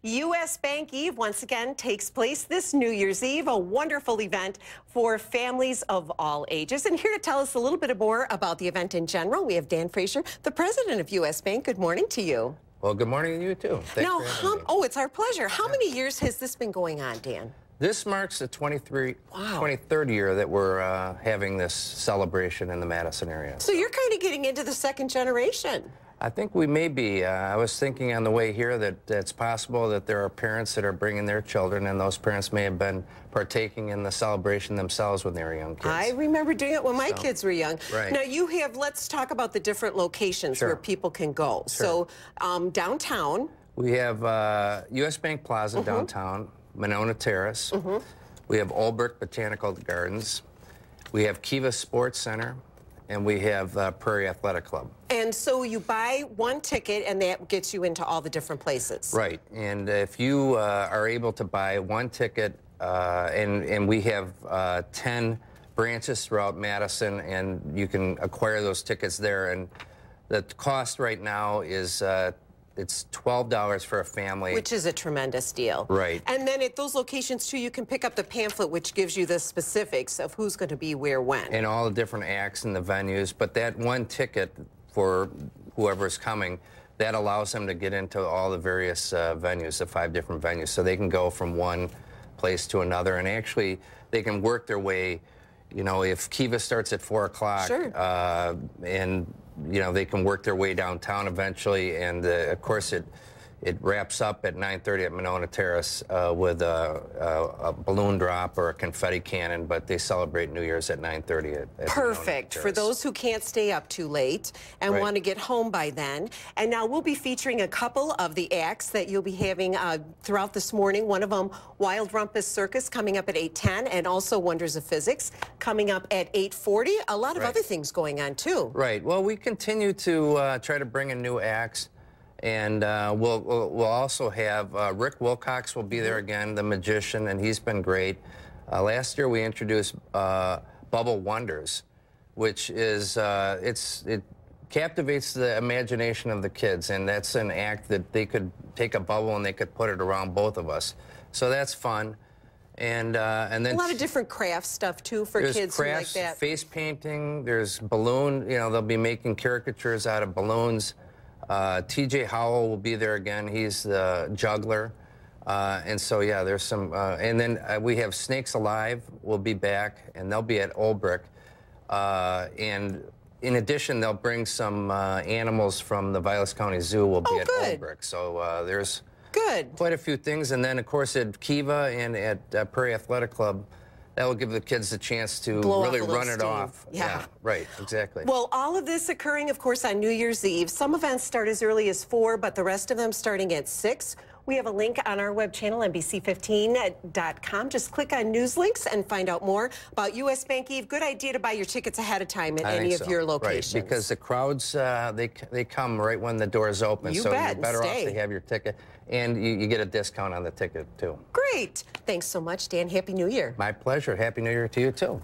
U.S. Bank Eve once again takes place this New Year's Eve, a wonderful event for families of all ages. And here to tell us a little bit more about the event in general, we have Dan Frazier, the president of U.S. Bank. Good morning to you. Well, good morning to you, too. Thanks for having me. Oh, it's our pleasure. How many years has this been going on, Dan? This marks the 23rd year that we're having this celebration in the Madison area. So you're kind of getting into the second generation. I think we may be. I was thinking on the way here that it's possible that there are parents that are bringing their children, and those parents may have been partaking in the celebration themselves when they were young kids. I remember doing it when my kids were young. Right. Now you have, let's talk about the different locations where people can go. Sure. So downtown. We have U.S. Bank Plaza downtown, Monona Terrace. We have Olbrich Botanical Gardens. We have Kiva Sports Center. And we have Prairie Athletic Club. And so you buy one ticket, and that gets you into all the different places. Right. And if you are able to buy one ticket, and we have 10 branches throughout Madison, and you can acquire those tickets there. And the cost right now is it's $12 for a family. Which is a tremendous deal. Right. And then at those locations, too, you can pick up the pamphlet, which gives you the specifics of who's going to be where when. And all the different acts and the venues. But that one ticket for whoever's coming, that allows them to get into all the various venues, the 5 different venues. So they can go from one place to another. And actually, they can work their way. You know, if Kiva starts at 4 o'clock, and you know, they can work their way downtown eventually, and of course it wraps up at 9:30 at Monona Terrace with a balloon drop or a confetti cannon, but they celebrate New Year's at 9:30 at Perfect for those who can't stay up too late and want to get home by then. And now we'll be featuring a couple of the acts that you'll be having throughout this morning. One of them, Wild Rumpus Circus, coming up at 8:10, and also Wonders of Physics coming up at 8:40. A lot of other things going on too. Right. Well, we continue to try to bring in new acts. And we'll also have Rick Wilcox will be there again, the magician, and he's been great. Last year we introduced Bubble Wonders, which is it captivates the imagination of the kids, and that's an act that they could take a bubble and they could put it around both of us. So that's fun. And then a lot of different craft stuff too for kids who like that. Face painting. There's balloon. You know, they'll be making caricatures out of balloons. TJ Howell will be there again. He's the juggler. And so, yeah, there's some. And then we have Snakes Alive will be back, and they'll be at Olbrich. And in addition, they'll bring some animals from the Vilas County Zoo will be at Olbrich. So there's quite a few things. And then, of course, at Kiva and at Prairie Athletic Club, that will give the kids a chance to really run it off. Yeah, right, exactly. Well, all of this occurring, of course, on New Year's Eve. Some events start as early as 4, but the rest of them starting at 6. We have a link on our web channel, NBC15.com. Just click on news links and find out more about U.S. Bank Eve. Good idea to buy your tickets ahead of time at any of your locations. Right, because the crowds, they come right when the doors open. You so bet, you're better off to have your ticket, and you get a discount on the ticket, too. Great. Thanks so much, Dan. Happy New Year. My pleasure. Happy New Year to you, too.